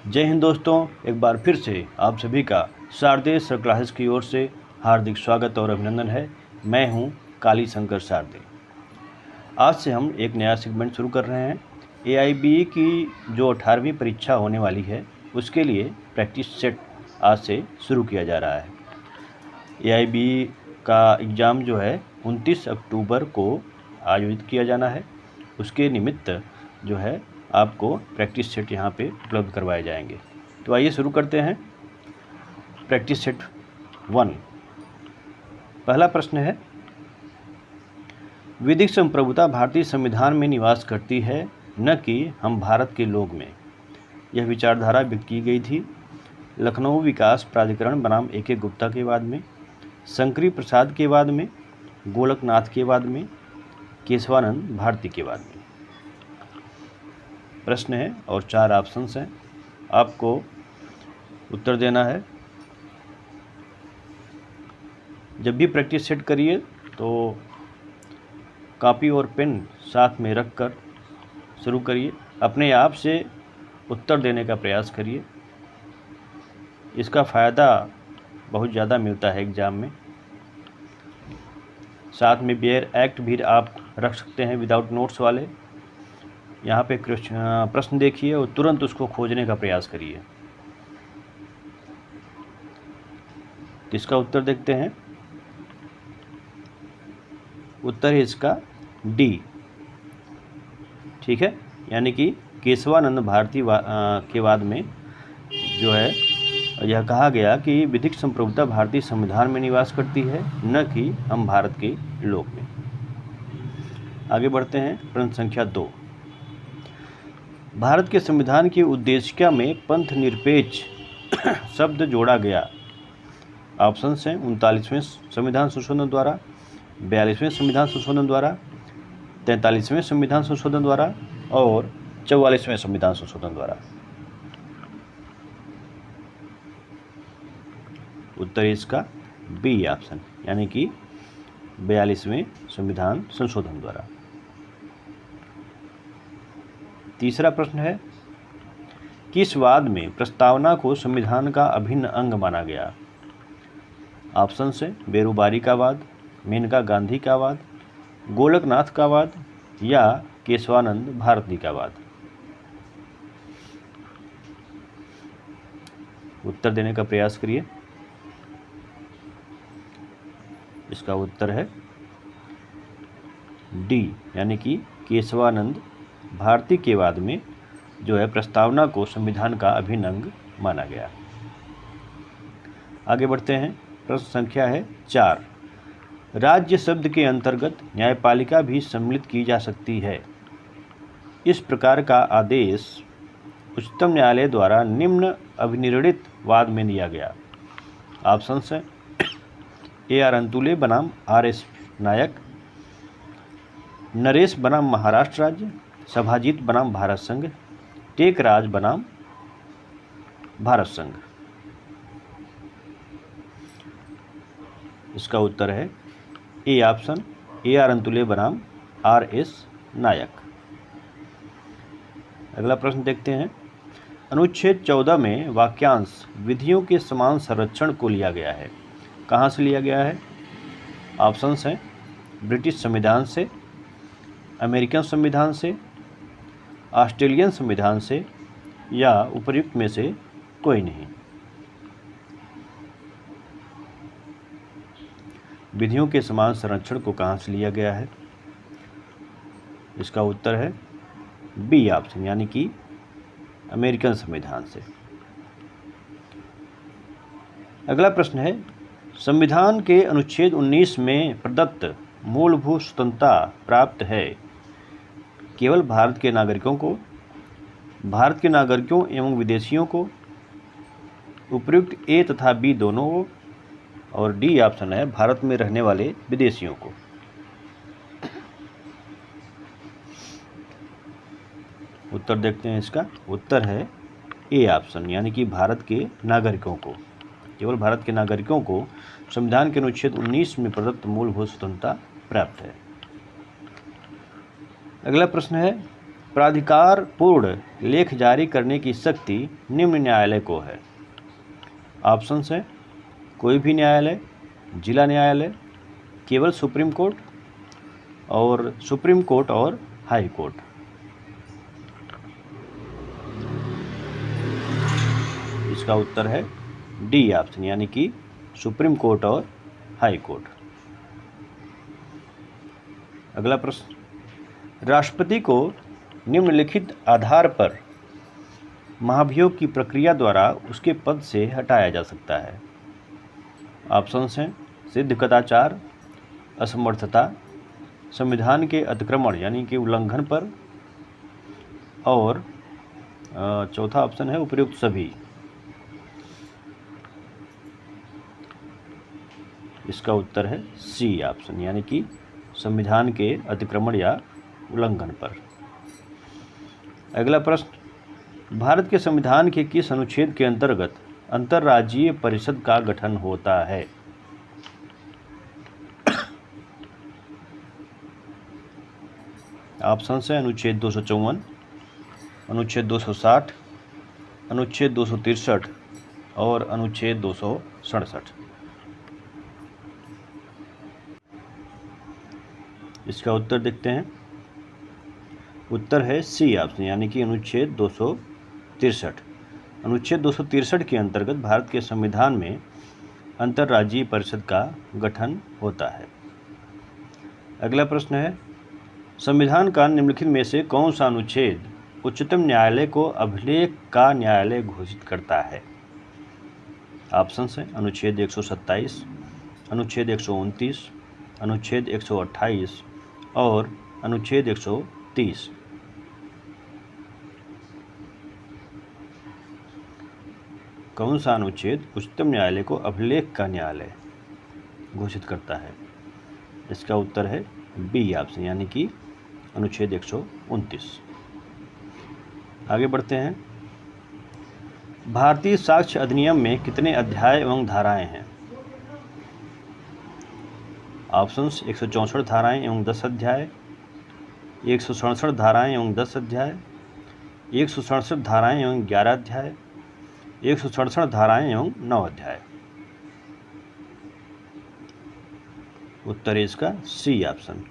जय हिंद दोस्तों, एक बार फिर से आप सभी का शारदेय सर क्लासेस की ओर से हार्दिक स्वागत और अभिनंदन है। मैं हूं काली शंकर शारदे। आज से हम एक नया सेगमेंट शुरू कर रहे हैं। AIBE की जो 18वीं परीक्षा होने वाली है उसके लिए प्रैक्टिस सेट आज से शुरू किया जा रहा है। AIBE का एग्ज़ाम जो है 29 अक्टूबर को आयोजित किया जाना है। उसके निमित्त जो है आपको प्रैक्टिस सेट यहाँ पे उपलब्ध करवाए जाएंगे। तो आइए शुरू करते हैं। Practice set 1। पहला प्रश्न है, विधिक संप्रभुता भारतीय संविधान में निवास करती है, न कि हम भारत के लोक में। यह विचारधारा व्यक्त की गई थी लखनऊ विकास प्राधिकरण बनाम AK गुप्ता के बाद में, शंकरी प्रसाद के बाद में, गोलकनाथ के बाद में, केशवानंद भारती के बाद में। प्रश्न है और 4 ऑप्शंस हैं, आपको उत्तर देना है। जब भी प्रैक्टिस सेट करिए तो कॉपी और पेन साथ में रख कर शुरू करिए। अपने आप से उत्तर देने का प्रयास करिए। इसका फ़ायदा बहुत ज़्यादा मिलता है एग्ज़ाम में। साथ में बेयर एक्ट भी आप रख सकते हैं विदाउट नोट्स वाले। यहाँ पे प्रश्न देखिए और तुरंत उसको खोजने का प्रयास करिए। इसका उत्तर देखते हैं। उत्तर है इसका डी, ठीक है। यानी कि केशवानंद भारती के बाद में जो है यह कहा गया कि विधिक संप्रभुता भारतीय संविधान में निवास करती है, न कि हम भारत के लोक में। आगे बढ़ते हैं। प्रश्न संख्या 2। भारत के संविधान की उद्देशिका में पंथ निरपेक्ष शब्द जोड़ा गया। ऑप्शंस हैं 39वें संविधान संशोधन द्वारा, 42वें संविधान संशोधन द्वारा, 43वें संविधान संशोधन द्वारा और 44वें संविधान संशोधन द्वारा। उत्तर इसका बी ऑप्शन, यानी कि 42वें संविधान संशोधन द्वारा। तीसरा प्रश्न है, किस वाद में प्रस्तावना को संविधान का अभिन्न अंग माना गया। ऑप्शन से बेरुबारी का वाद, मेनका गांधी का वाद, गोलकनाथ का वाद या केशवानंद भारती का वाद। उत्तर देने का प्रयास करिए। इसका उत्तर है डी, यानी कि केशवानंद भारती के वाद में जो है प्रस्तावना को संविधान का अभिन्न अंग माना गया। आगे बढ़ते हैं। प्रश्न संख्या है 4। राज्य शब्द के अंतर्गत न्यायपालिका भी सम्मिलित की जा सकती है। इस प्रकार का आदेश उच्चतम न्यायालय द्वारा निम्न अभिनिर्णित वाद में दिया गया। ऑप्शंस हैं AR अंतुले बनाम RS नायक, नरेश बनाम महाराष्ट्र राज्य, सभाजीत बनाम भारत संघ, टेकराज बनाम भारत संघ। इसका उत्तर है ए ऑप्शन, AR अंतुले बनाम RS नायक। अगला प्रश्न देखते हैं। अनुच्छेद 14 में वाक्यांश विधियों के समान संरक्षण को लिया गया है। कहाँ से लिया गया है। ऑप्शंस हैं ब्रिटिश संविधान से, अमेरिकन संविधान से, ऑस्ट्रेलियन संविधान से या उपर्युक्त में से कोई नहीं। विधियों के समान संरक्षण को कहाँ से लिया गया है। इसका उत्तर है बी ऑप्शन, यानी कि अमेरिकन संविधान से। अगला प्रश्न है, संविधान के अनुच्छेद 19 में प्रदत्त मूलभूत स्वतंत्रता प्राप्त है केवल भारत के नागरिकों को, भारत के नागरिकों एवं विदेशियों को, उपर्युक्त ए तथा बी दोनों को, और डी ऑप्शन है भारत में रहने वाले विदेशियों को। उत्तर देखते हैं। इसका उत्तर है ए ऑप्शन, यानी कि भारत के नागरिकों को, केवल भारत के नागरिकों को संविधान के अनुच्छेद 19 में प्रदत्त मूलभूत स्वतंत्रता प्राप्त है। अगला प्रश्न है, प्राधिकार पूर्ण लेख जारी करने की शक्ति निम्न न्यायालय को है। ऑप्शन है कोई भी न्यायालय, जिला न्यायालय, केवल सुप्रीम कोर्ट और हाई कोर्ट। इसका उत्तर है डी ऑप्शन, यानी कि सुप्रीम कोर्ट और हाई कोर्ट। अगला प्रश्न, राष्ट्रपति को निम्नलिखित आधार पर महाभियोग की प्रक्रिया द्वारा उसके पद से हटाया जा सकता है। ऑप्शन हैं सिद्ध कदाचार, असमर्थता, संविधान के अतिक्रमण यानी कि उल्लंघन पर, और चौथा ऑप्शन है उपयुक्त सभी। इसका उत्तर है सी ऑप्शन, यानी कि संविधान के अतिक्रमण या उल्लंघन पर। अगला प्रश्न, भारत के संविधान के किस अनुच्छेद के अंतर्गत अंतर्राज्यीय परिषद का गठन होता है? ऑप्शन है अनुच्छेद 254, अनुच्छेद 260, अनुच्छेद 263 और अनुच्छेद 267। इसका उत्तर देखते हैं। उत्तर है सी ऑप्शन, यानी कि अनुच्छेद 263। अनुच्छेद 263 के अंतर्गत भारत के संविधान में अंतर्राज्यीय परिषद का गठन होता है। अगला प्रश्न है, संविधान का निम्नलिखित में से कौन सा अनुच्छेद उच्चतम न्यायालय को अभिलेख का न्यायालय घोषित करता है? ऑप्शन है अनुच्छेद 127, अनुच्छेद 129, अनुच्छेद 128 और अनुच्छेद 130। कौन सा अनुच्छेद उच्चतम न्यायालय को अभिलेख का न्यायालय घोषित करता है? इसका उत्तर है बी ऑप्शन, यानी कि अनुच्छेद 129। आगे बढ़ते हैं। भारतीय साक्ष्य अधिनियम में कितने अध्याय एवं धाराएं हैं? ऑप्शंस 164 धाराएं एवं 10 अध्याय, 167 धाराएं एवं 10 अध्याय, 167 धाराएं एवं 11 अध्याय, 167 धाराएं एवं 9 अध्याय। उत्तर है इसका सी ऑप्शन,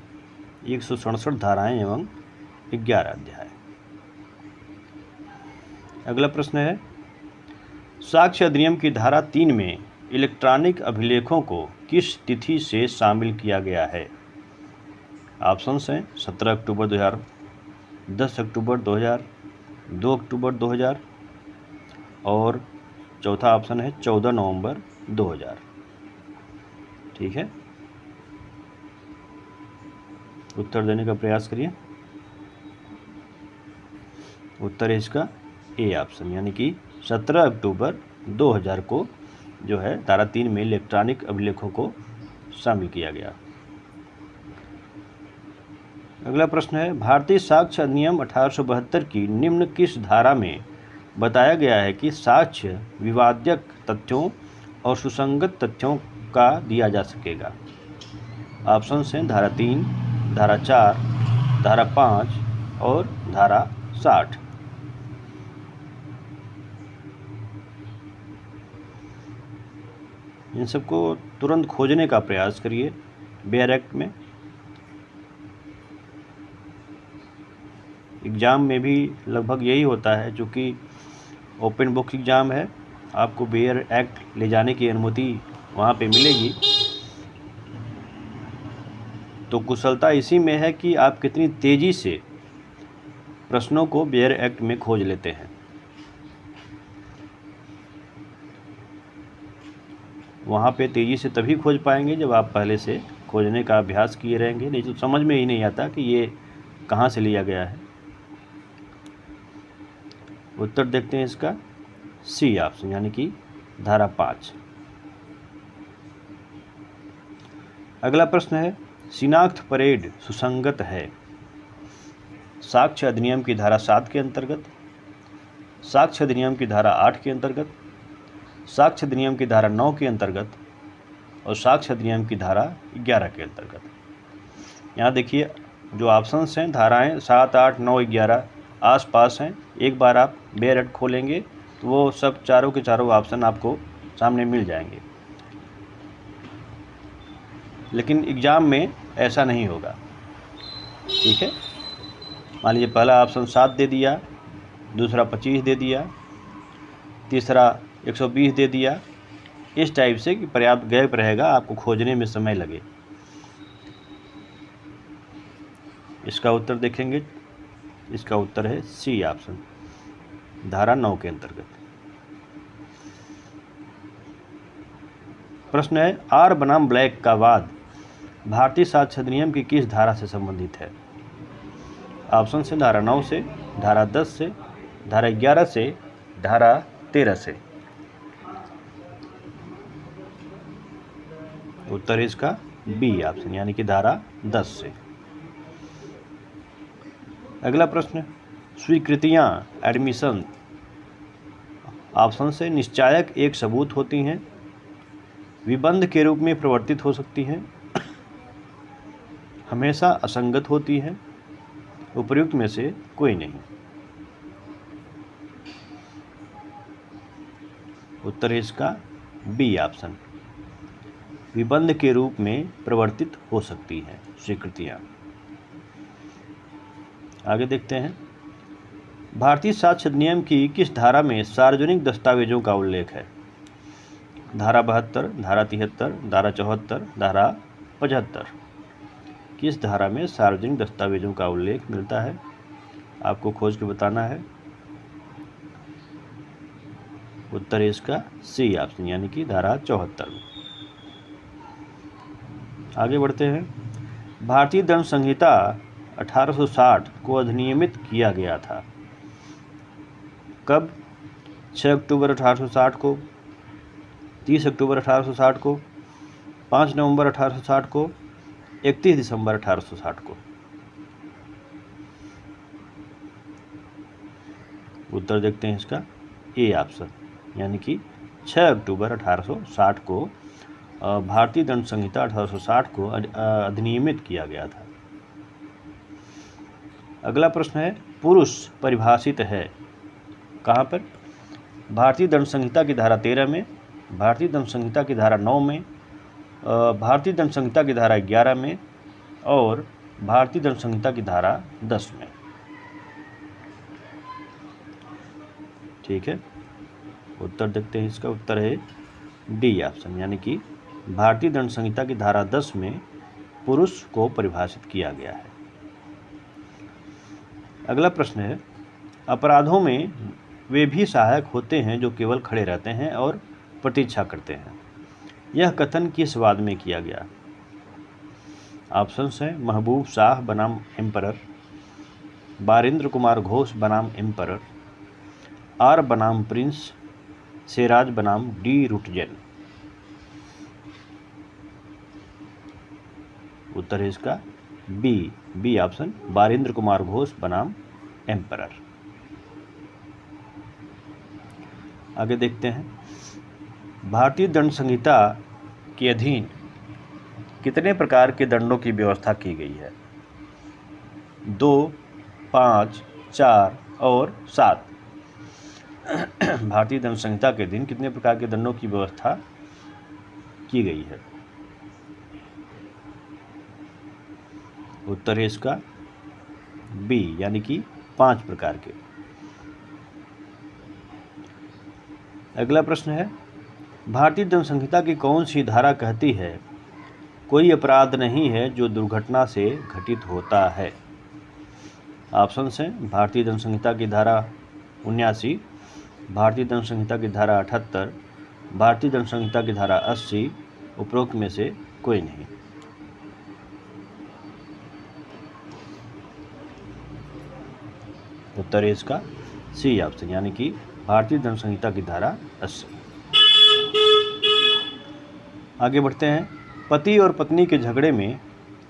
167 धाराएं एवं 11 अध्याय। अगला प्रश्न है, साक्ष्य अधिनियम की धारा 3 में इलेक्ट्रॉनिक अभिलेखों को किस तिथि से शामिल किया गया है? ऑप्शंस हैं 17 अक्टूबर 2000, 10 अक्टूबर 2000, 2 अक्टूबर 2000 और चौथा ऑप्शन है 14 नवंबर 2000। ठीक है, उत्तर देने का प्रयास करिए। उत्तर है इसका ए ऑप्शन, यानी कि 17 अक्टूबर 2000 को जो है धारा 3 में इलेक्ट्रॉनिक अभिलेखों को शामिल किया गया। अगला प्रश्न है, भारतीय साक्ष्य अधिनियम 1872 की निम्न किस धारा में बताया गया है कि साक्ष्य विवादक तथ्यों और सुसंगत तथ्यों का दिया जा सकेगा? ऑप्शन हैं धारा 3, धारा 4, धारा 5 और धारा 60। इन सबको तुरंत खोजने का प्रयास करिए बेयर एक्ट में। एग्ज़ाम में भी लगभग यही होता है, जो कि ओपन बुक एग्ज़ाम है, आपको बेयर एक्ट ले जाने की अनुमति वहाँ पे मिलेगी। तो कुशलता इसी में है कि आप कितनी तेज़ी से प्रश्नों को बेयर एक्ट में खोज लेते हैं। वहाँ पे तेज़ी से तभी खोज पाएंगे जब आप पहले से खोजने का अभ्यास किए रहेंगे, नहीं तो समझ में ही नहीं आता कि ये कहाँ से लिया गया है। उत्तर देखते हैं इसका सी ऑप्शन, यानी कि धारा 5। अगला प्रश्न है, शिनाख्त परेड सुसंगत है? साक्ष्य अधिनियम की धारा 7 के अंतर्गत, साक्ष्य अधिनियम की धारा 8 के अंतर्गत, साक्ष्य अधिनियम की धारा 9 के अंतर्गत और साक्ष्य अधिनियम की धारा 11 के अंतर्गत। यहाँ देखिए जो ऑप्शंस हैं, धाराएं 7, 8, 9, 11, आसपास हैं। एक बार आप बेयरट खोलेंगे तो वो सब चारों के चारों ऑप्शन आपको सामने मिल जाएंगे, लेकिन एग्ज़ाम में ऐसा नहीं होगा। ठीक है, मान लीजिए पहला ऑप्शन 7 दे दिया, दूसरा 25 दे दिया, तीसरा 120 दे दिया, इस टाइप से कि पर्याप्त गैप रहेगा, आपको खोजने में समय लगे। इसका उत्तर देखेंगे, इसका उत्तर है सी ऑप्शन, धारा 9 के अंतर्गत। प्रश्न है, आर बनाम ब्लैक का वाद भारतीय साक्ष्य अधिनियम की किस धारा से संबंधित है? ऑप्शन से धारा 9 से, धारा 10 से, धारा 11 से, धारा 13 से। उत्तर इसका बी ऑप्शन यानी कि धारा 10 से। अगला प्रश्न, स्वीकृतियां एडमिशन ऑप्शन से निश्चायक एक सबूत होती हैं, विबंध के रूप में प्रवर्तित हो सकती हैं, हमेशा असंगत होती हैं, उपर्युक्त में से कोई नहीं। उत्तर है इसका बी ऑप्शन, विबंध के रूप में प्रवर्तित हो सकती हैं स्वीकृतियां। आगे देखते हैं, भारतीय साक्ष्य अधिनियम की किस धारा में सार्वजनिक दस्तावेजों का उल्लेख है? धारा 72, धारा 73, धारा 74, धारा 75। किस धारा में सार्वजनिक दस्तावेजों का उल्लेख मिलता है? आपको खोज के बताना है। उत्तर है इसका सी ऑप्शन यानी कि धारा 74 में। आगे बढ़ते हैं, भारतीय दंड संहिता 1860 को अधिनियमित किया गया था। कब? 6 अक्टूबर 1860 को, 30 अक्टूबर 1860 को, 5 नवंबर 1860 को, 31 दिसंबर 1860 को। उत्तर देखते हैं इसका ए ऑप्शन यानी कि 6 अक्टूबर 1860 को भारतीय दंड संहिता 1860 को अधिनियमित किया गया था। अगला प्रश्न है, पुरुष परिभाषित है कहाँ पर? भारतीय दंड संहिता की धारा 13 में, भारतीय दंड संहिता की धारा 9 में, भारतीय दंड संहिता की धारा 11 में और भारतीय दंड संहिता की धारा 10 में। ठीक है, उत्तर देखते हैं, इसका उत्तर है डी ऑप्शन यानी कि भारतीय दंड संहिता की धारा 10 में पुरुष को परिभाषित किया गया है। अगला प्रश्न है, अपराधों में वे भी सहायक होते हैं जो केवल खड़े रहते हैं और प्रतीक्षा करते हैं। यह कथन किस वाद में किया गया? ऑप्शंस हैं, महबूब शाह बनाम एम्परर, बारिंद्र कुमार घोष बनाम एम्परर, आर बनाम प्रिंस, सिराज बनाम डी रुटजेन। उत्तर है इसका बी ऑप्शन, बारिंद्र कुमार घोष बनाम एम्परर। आगे देखते हैं, भारतीय दंड संहिता के अधीन कितने प्रकार के दंडों की व्यवस्था की गई है? 2, 5, 4 और 7। भारतीय दंड संहिता के अधीन कितने प्रकार के दंडों की व्यवस्था की गई है? उत्तर है इसका बी यानी कि 5 प्रकार के। अगला प्रश्न है, भारतीय दंड संहिता की कौन सी धारा कहती है कोई अपराध नहीं है जो दुर्घटना से घटित होता है? ऑप्शन हैं, भारतीय दंड संहिता की धारा 79, भारतीय दंड संहिता की धारा 78, भारतीय दंड संहिता की धारा 80, उपरोक्त में से कोई नहीं। उत्तर है इसका सी ऑप्शन यानी कि भारतीय दंड संहिता की धारा 80। आगे बढ़ते हैं, पति और पत्नी के झगड़े में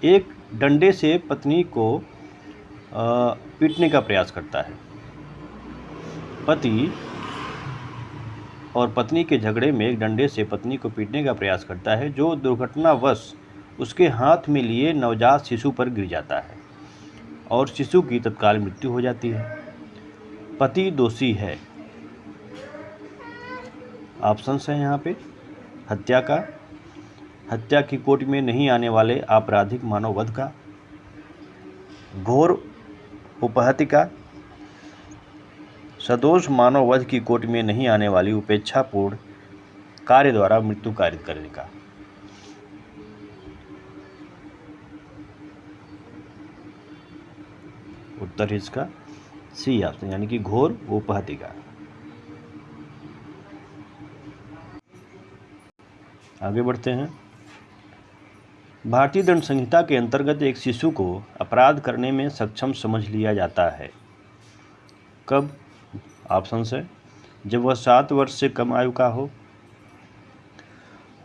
एक डंडे से पत्नी को पीटने का प्रयास करता है। पति और पत्नी के झगड़े में एक डंडे से पत्नी को पीटने का प्रयास करता है जो दुर्घटनावश उसके हाथ में लिए नवजात शिशु पर गिर जाता है और शिशु की तत्काल मृत्यु हो जाती है। पति दोषी है? ऑप्शंस हैं यहाँ पे। हत्या का, हत्या की कोटि में नहीं आने वाले आपराधिक मानववध का, घोर उपहत्या का, सदोष मानववध की कोटि में नहीं आने वाली उपेक्षापूर्ण कार्य द्वारा मृत्यु कारित करने का। उत्तर है इसका सी ऑप्शन, यानी कि घोर उपहत्या का। आगे बढ़ते हैं। भारतीय दंड संहिता के अंतर्गत एक शिशु को अपराध करने में सक्षम समझ लिया जाता है कब? ऑप्शन है। जब वह 7 वर्ष से कम आयु का हो,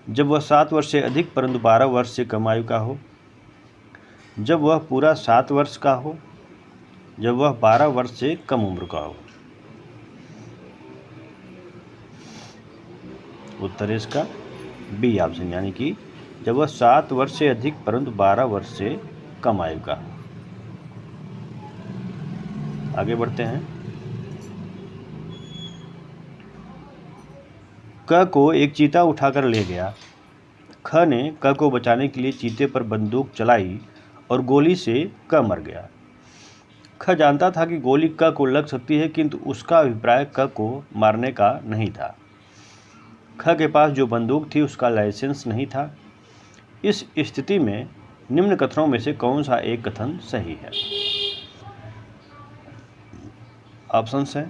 जब वह 7 वर्ष से अधिक परंतु 12 वर्ष से कम आयु का हो, जब वह पूरा 7 वर्ष का हो, जब वह 12 वर्ष से कम उम्र का हो। उत्तर है इसका बी ऑप्शन, यानी कि जब वह 7 वर्ष से अधिक परंतु 12 वर्ष से कम आयु का। आगे बढ़ते हैं। क को एक चीता उठाकर ले गया। ख ने क को बचाने के लिए चीते पर बंदूक चलाई और गोली से क मर गया। ख जानता था कि गोली क को लग सकती है, किंतु उसका अभिप्राय क को मारने का नहीं था। ख के पास जो बंदूक थी उसका लाइसेंस नहीं था। इस स्थिति में निम्न कथनों में से कौन सा एक कथन सही है? ऑप्शंस हैं।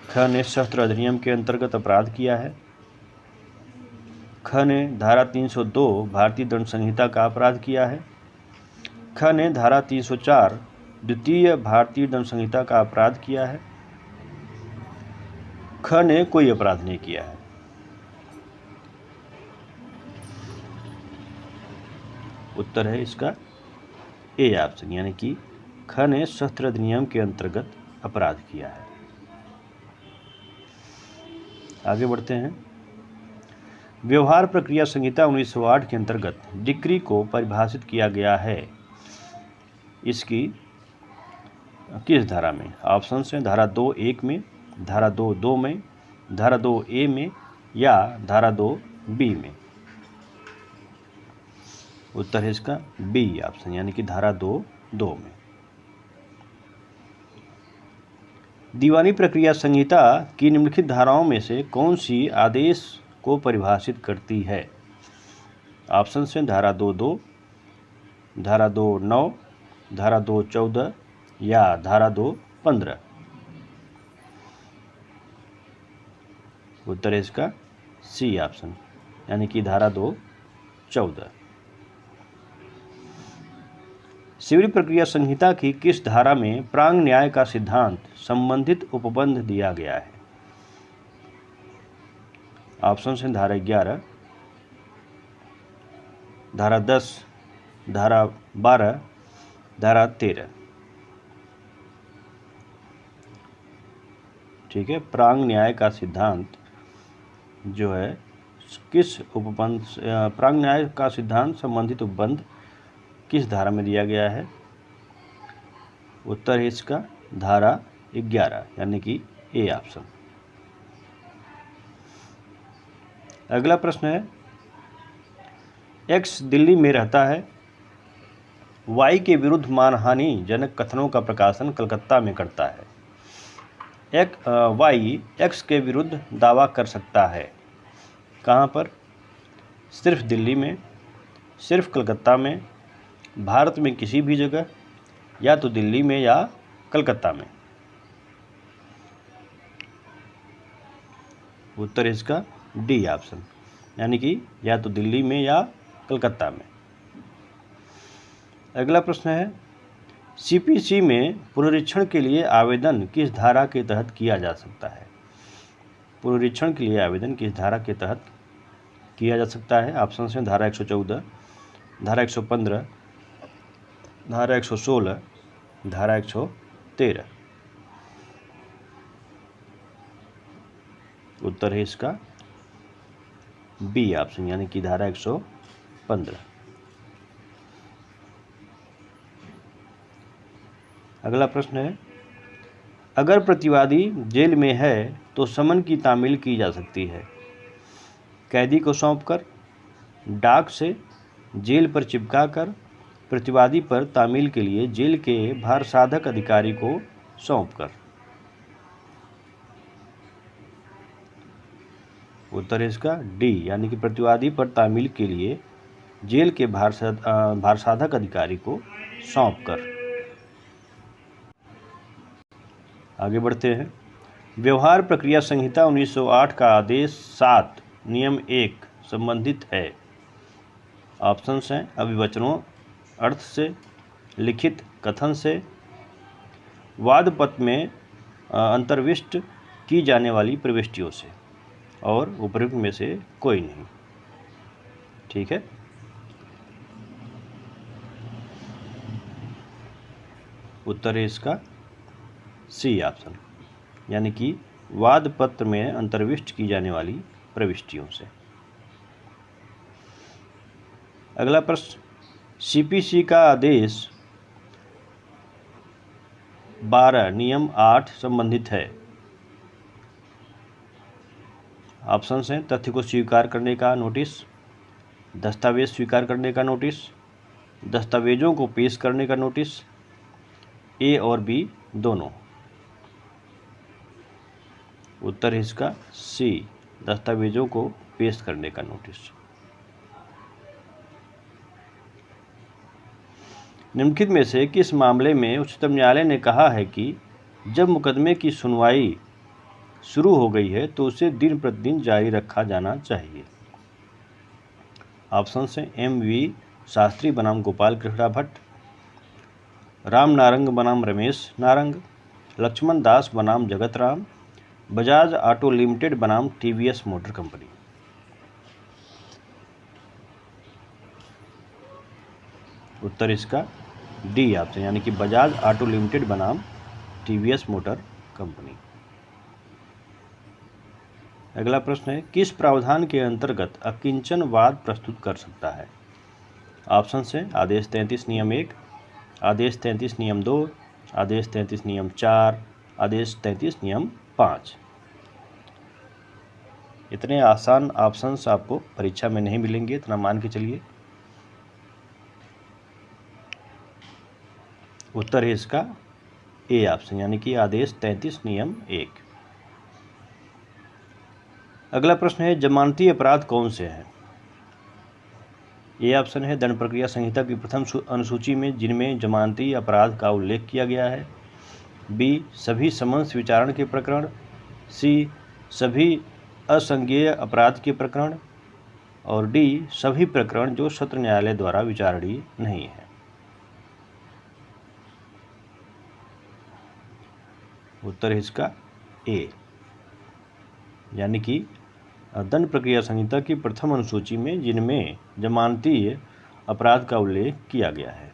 ख ने शस्त्र अधिनियम के अंतर्गत अपराध किया है। ख ने धारा 302 भारतीय दंड संहिता का अपराध किया है। ख ने धारा 304 द्वितीय भारतीय दंड संहिता का अपराध किया है। ख ने कोई अपराध नहीं किया है। उत्तर है इसका ए ऑप्शन, यानी कि ख ने शस्त्र अधिनियम के अंतर्गत अपराध किया है। आगे बढ़ते हैं। व्यवहार प्रक्रिया संहिता 1908 के अंतर्गत डिक्री को परिभाषित किया गया है। इसकी किस धारा में? ऑप्शन हैं। धारा 2(1) में, धारा 2(2) में, धारा 2(a) में या धारा 2(b) में। उत्तर है इसका बी ऑप्शन, यानी कि धारा 2(2) में। दीवानी प्रक्रिया संहिता की निम्नलिखित धाराओं में से कौन सी आदेश को परिभाषित करती है? ऑप्शन हैं। धारा 2(2), धारा 2(9), धारा 2(14) या धारा 2(15। उत्तर है इसका सी ऑप्शन, यानी कि धारा 2(14). सिविल प्रक्रिया संहिता की किस धारा में प्रांग न्याय का सिद्धांत संबंधित उपबंध दिया गया है? ऑप्शन हैं। धारा 11, धारा 10, धारा 12, धारा 13। ठीक है, प्रांग न्याय का सिद्धांत जो है किस उपबंध, प्रांग न्याय का सिद्धांत संबंधित उपबंध किस धारा में दिया गया है? उत्तर है इसका धारा 11, यानी कि ए ऑप्शन। अगला प्रश्न है। एक्स दिल्ली में रहता है। वाई के विरुद्ध मानहानि जनक कथनों का प्रकाशन कलकत्ता में करता है। वाई एक्स के विरुद्ध दावा कर सकता है। कहाँ पर? सिर्फ दिल्ली में, सिर्फ कलकत्ता में, भारत में किसी भी जगह, या तो दिल्ली में या कलकत्ता में। उत्तर इसका डी ऑप्शन, यानी कि या तो दिल्ली में या कलकत्ता में। अगला प्रश्न है। सीपीसी में पुनरीक्षण के लिए आवेदन किस धारा के तहत किया जा सकता है? पुनरीक्षण के लिए आवेदन किस धारा के तहत किया जा सकता है? ऑप्शन हैं। धारा 114, धारा 115, धारा 116, धारा 113। उत्तर है इसका बी ऑप्शन, यानी कि धारा 115। अगला प्रश्न है। अगर प्रतिवादी जेल में है तो समन की तामील की जा सकती है। कैदी को सौंपकर, डाक से, जेल पर चिपकाकर, प्रतिवादी पर तामील के लिए जेल के भारसाधक अधिकारी को सौंपकर। उत्तर है इसका डी, यानी कि प्रतिवादी पर तामील के लिए जेल के भारसाधक अधिकारी को सौंपकर। आगे बढ़ते हैं। व्यवहार प्रक्रिया संहिता 1908 का आदेश 7 नियम 1 संबंधित है। ऑप्शंस हैं अभिवचनों अर्थ से, लिखित कथन से, वाद पत्र में अंतर्विष्ट की जाने वाली प्रविष्टियों से, और उपयुक्त में से कोई नहीं। ठीक है। उत्तर है इसका सी ऑप्शन, यानी कि वाद पत्र में अंतर्विष्ट की जाने वाली प्रविष्टियों से। अगला प्रश्न, सीपीसी का आदेश 12 नियम 8 संबंधित है। ऑप्शंस हैं तथ्य को स्वीकार करने का नोटिस, दस्तावेज स्वीकार करने का नोटिस, दस्तावेजों को पेश करने का नोटिस, ए और बी दोनों। उत्तर है इसका सी, दस्तावेजों को पेश करने का नोटिस। निम्नलिखित में से किस मामले में उच्चतम न्यायालय ने कहा है कि जब मुकदमे की सुनवाई शुरू हो गई है तो उसे दिन प्रतिदिन जारी रखा जाना चाहिए। ऑप्शन हैं एम.वी. शास्त्री बनाम गोपाल कृष्णा भट्ट, राम नारंग बनाम रमेश नारंग, लक्ष्मण दास बनाम जगत राम, बजाज ऑटो लिमिटेड बनाम टीवीएस मोटर कंपनी। उत्तर इसका डी ऑप्शन, यानी कि बजाज ऑटो लिमिटेड बनाम टीवीएस मोटर कंपनी। अगला प्रश्न है, किस प्रावधान के अंतर्गत अकिंचन वाद प्रस्तुत कर सकता है। ऑप्शन है आदेश 33 नियम 1, आदेश 33 नियम 2, आदेश 33 नियम 4, आदेश 33 नियम 5। इतने आसान ऑप्शंस आपको परीक्षा में नहीं मिलेंगे, इतना मान के चलिए। उत्तर है इसका ए ऑप्शन, यानी कि आदेश 33 नियम 1। अगला प्रश्न है, जमानती अपराध कौन से हैं। ए ऑप्शन है दंड प्रक्रिया संहिता की प्रथम अनुसूची में जिनमें जमानती अपराध का उल्लेख किया गया है। बी, सभी समन्स विचारण के प्रकरण। सी, सभी असंज्ञेय अपराध के प्रकरण। और डी, सभी प्रकरण जो सत्र न्यायालय द्वारा विचारणीय नहीं है। उत्तर है इसका ए, यानी कि दंड प्रक्रिया संहिता की प्रथम अनुसूची में जिनमें जमानती अपराध का उल्लेख किया गया है।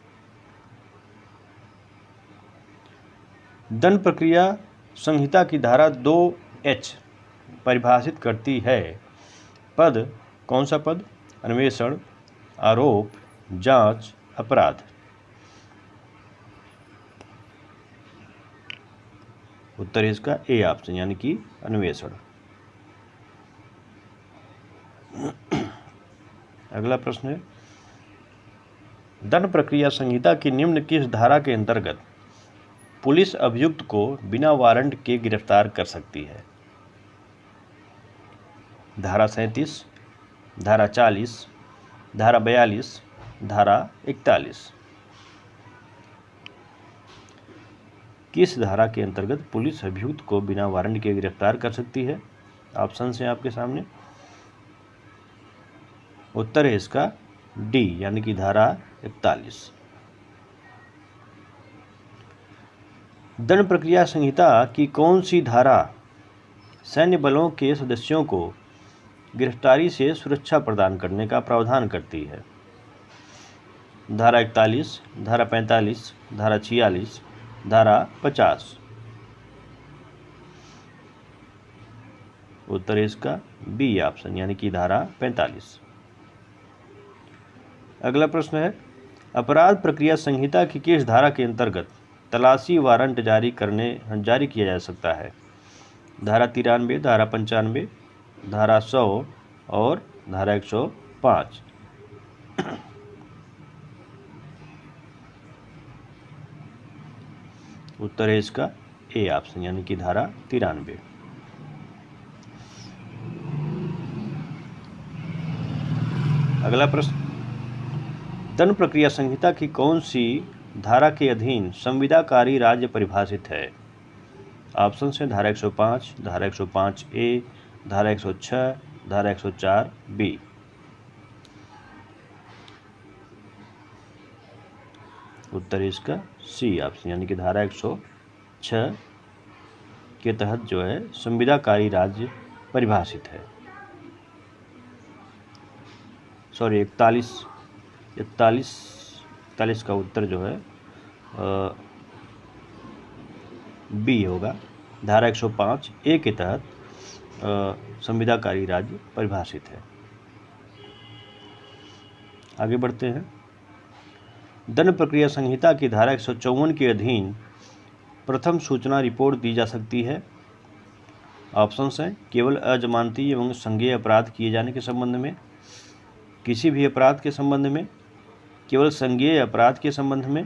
दंड प्रक्रिया संहिता की धारा 2H परिभाषित करती है पद, कौन सा पद, अन्वेषण, आरोप, जांच, अपराध। उत्तर है इसका ए ऑप्शन, यानी कि अन्वेषण। अगला प्रश्न है, दंड प्रक्रिया संहिता की निम्न किस धारा के अंतर्गत पुलिस अभियुक्त को बिना वारंट के गिरफ्तार कर सकती है। धारा 37, धारा 40, धारा 42, धारा 41। किस धारा के अंतर्गत पुलिस अभियुक्त को बिना वारंट के गिरफ्तार कर सकती है। ऑप्शन है आपके सामने। उत्तर है इसका डी, यानी कि धारा 41। दंड प्रक्रिया संहिता की कौन सी धारा सैन्य बलों के सदस्यों को गिरफ्तारी से सुरक्षा प्रदान करने का प्रावधान करती है। धारा 41, धारा 45, धारा 46, धारा 50। उत्तर है इसका बी ऑप्शन, यानी कि धारा 45। अगला प्रश्न है, अपराध प्रक्रिया संहिता की किस धारा के अंतर्गत तलाशी वारंट जारी किया जा सकता है? धारा 93, धारा 95, धारा 100 और धारा 105। उत्तर है इसका ए ऑप्शन, यानी कि धारा 93। अगला प्रश्न, दंड प्रक्रिया संहिता की कौन सी धारा के अधीन संविदाकारी राज्य परिभाषित है? ऑप्शन है धारा 105, धारा 105A, धारा 106, धारा 104B। उत्तर इसका सी ऑप्शन, यानी कि धारा 106 के तहत जो है संविदाकारी राज्य परिभाषित है। सॉरी 41 का उत्तर जो है बी होगा। धारा 105A के तहत संविदाकारी राज्य परिभाषित है। आगे बढ़ते हैं। दंड प्रक्रिया संहिता की धारा 154 के अधीन प्रथम सूचना रिपोर्ट दी जा सकती है। ऑप्शंस हैं केवल अजमानती एवं संज्ञेय अपराध किए जाने के संबंध में, किसी भी अपराध के संबंध में, केवल संज्ञेय अपराध के संबंध में,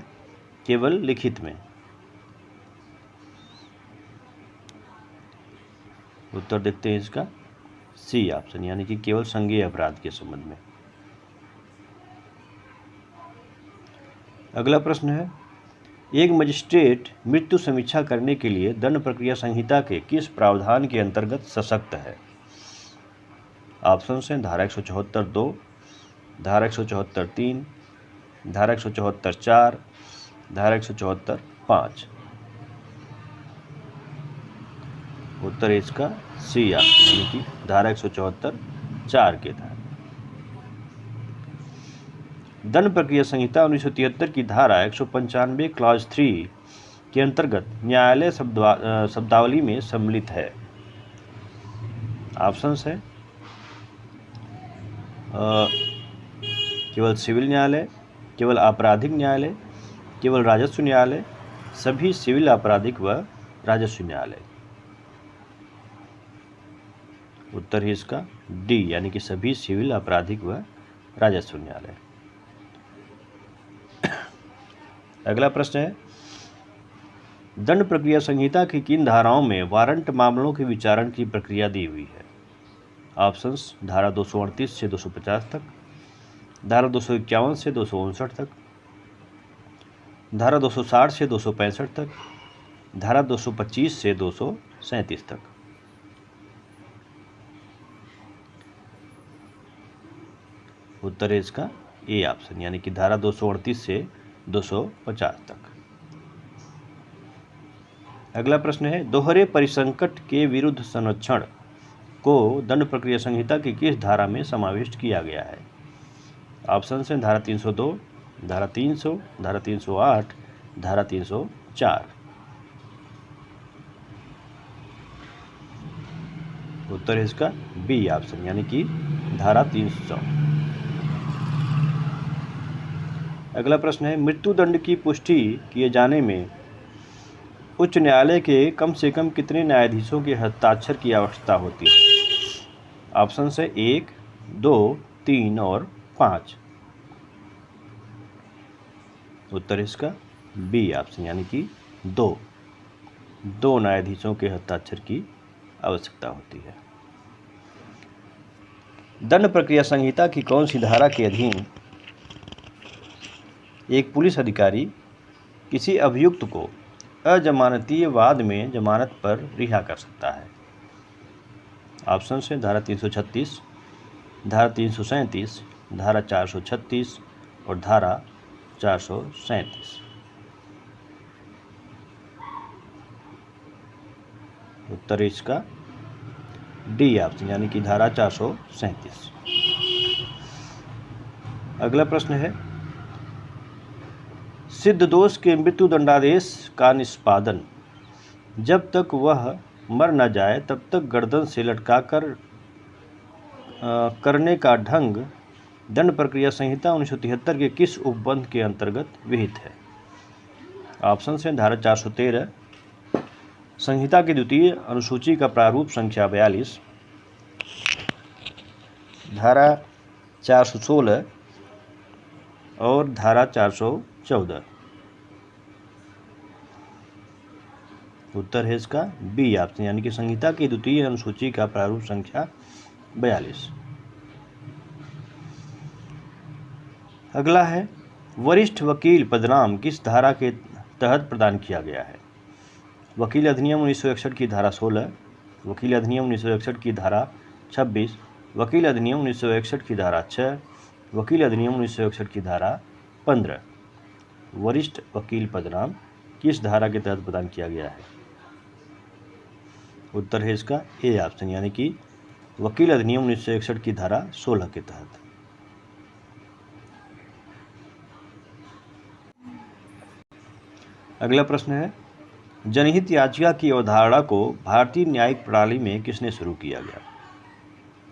केवल लिखित में। उत्तर देखते हैं इसका सी ऑप्शन, यानी कि केवल संज्ञेय अपराध के संबंध में। अगला प्रश्न है, एक मजिस्ट्रेट मृत्यु समीक्षा करने के लिए दंड प्रक्रिया संहिता के किस प्रावधान के अंतर्गत सशक्त है? ऑप्शन हैं धारा 174(2), धारा 174(3), धारा 174(4), धारा 174(5। उत्तर इसका सी ऑप्शन, यानी कि धारा 174(4) के तहत। दंड प्रक्रिया संहिता 1973 की धारा 195 क्लॉज 3 के अंतर्गत न्यायालय शब्दावली में सम्मिलित है। ऑप्शंस है केवल सिविल न्यायालय, केवल आपराधिक न्यायालय, केवल राजस्व न्यायालय, सभी सिविल आपराधिक व राजस्व न्यायालय। उत्तर है इसका डी, यानी कि सभी सिविल आपराधिक व राजस्व न्यायालय। अगला प्रश्न है, दंड प्रक्रिया संहिता की किन धाराओं में वारंट मामलों के विचारण की प्रक्रिया दी हुई है? ऑप्शंस धारा 238 से 250 तक, धारा 251 से 259 तक, धारा 260 से 265 तक, धारा 225 से 237 तक। उत्तर है इसका ए ऑप्शन, यानी कि धारा 238 से 250 तक। अगला प्रश्न है, दोहरे परिसंकट के विरुद्ध संरक्षण को दंड प्रक्रिया संहिता की किस धारा में समाविष्ट किया गया है? ऑप्शन हैं धारा 302, धारा 300, धारा 308, धारा 304। उत्तर है इसका बी ऑप्शन, यानी कि धारा 300। अगला प्रश्न है, मृत्युदंड की पुष्टि किए जाने में उच्च न्यायालय के कम से कम कितने न्यायाधीशों के हस्ताक्षर की आवश्यकता होती है? ऑप्शन है 1, 2, 3 और 5। उत्तर इसका बी ऑप्शन, यानी कि 2 न्यायाधीशों के हस्ताक्षर की आवश्यकता होती है। दंड प्रक्रिया संहिता की कौन सी धारा के अधीन एक पुलिस अधिकारी किसी अभियुक्त को अजमानतीय वाद में जमानत पर रिहा कर सकता है? ऑप्शन है धारा 336, धारा 337, धारा 436 और धारा 437। उत्तर इसका डी ऑप्शन, यानी कि धारा 437। अगला प्रश्न है, सिद्ध दोष के मृत्यु दंडादेश का निष्पादन जब तक वह मर न जाए तब तक गर्दन से लटकाकर करने का ढंग दंड प्रक्रिया संहिता 1973 के किस उपबंध के अंतर्गत विहित है? ऑप्शन है धारा 413, संहिता की द्वितीय अनुसूची का प्रारूप संख्या 42, धारा 416 और धारा 414। उत्तर है इसका बी ऑप्शन, यानी कि संहिता की द्वितीय अनुसूची का प्रारूप संख्या 42। अगला है वरिष्ठ वकील पदनाम किस धारा के तहत प्रदान किया गया है? वकील अधिनियम 1961 की धारा 16, वकील अधिनियम 1961 की धारा 26, वकील अधिनियम 1961 की धारा 6, वकील अधिनियम 1961 की धारा 15। वरिष्ठ वकील पदनाम किस धारा के तहत प्रदान किया गया है? उत्तर है इसका ए ऑप्शन, यानी कि वकील अधिनियम 1961 की धारा 16 के तहत। अगला प्रश्न है जनहित याचिका की अवधारणा को भारतीय न्यायिक प्रणाली में किसने शुरू किया गया?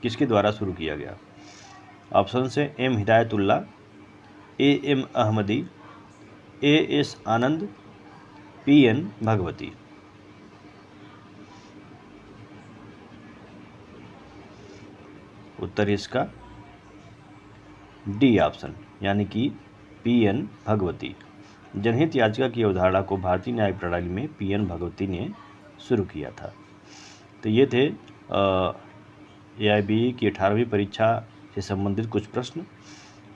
किसके द्वारा शुरू किया गया? ऑप्शन से M Hidayatullah, A M Ahmadi, A S Anand, P N Bhagwati. उत्तर इसका डी ऑप्शन, यानी कि पी एन भगवती। जनहित याचिका की अवधारणा को भारतीय न्यायिक प्रणाली में पी एन भगवती ने शुरू किया था। तो ये थे AIBE की 18वीं परीक्षा से संबंधित कुछ प्रश्न।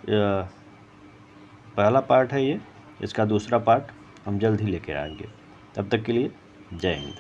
पहला पार्ट है ये, इसका दूसरा पार्ट हम जल्द ही लेकर आएंगे। तब तक के लिए जय हिंद।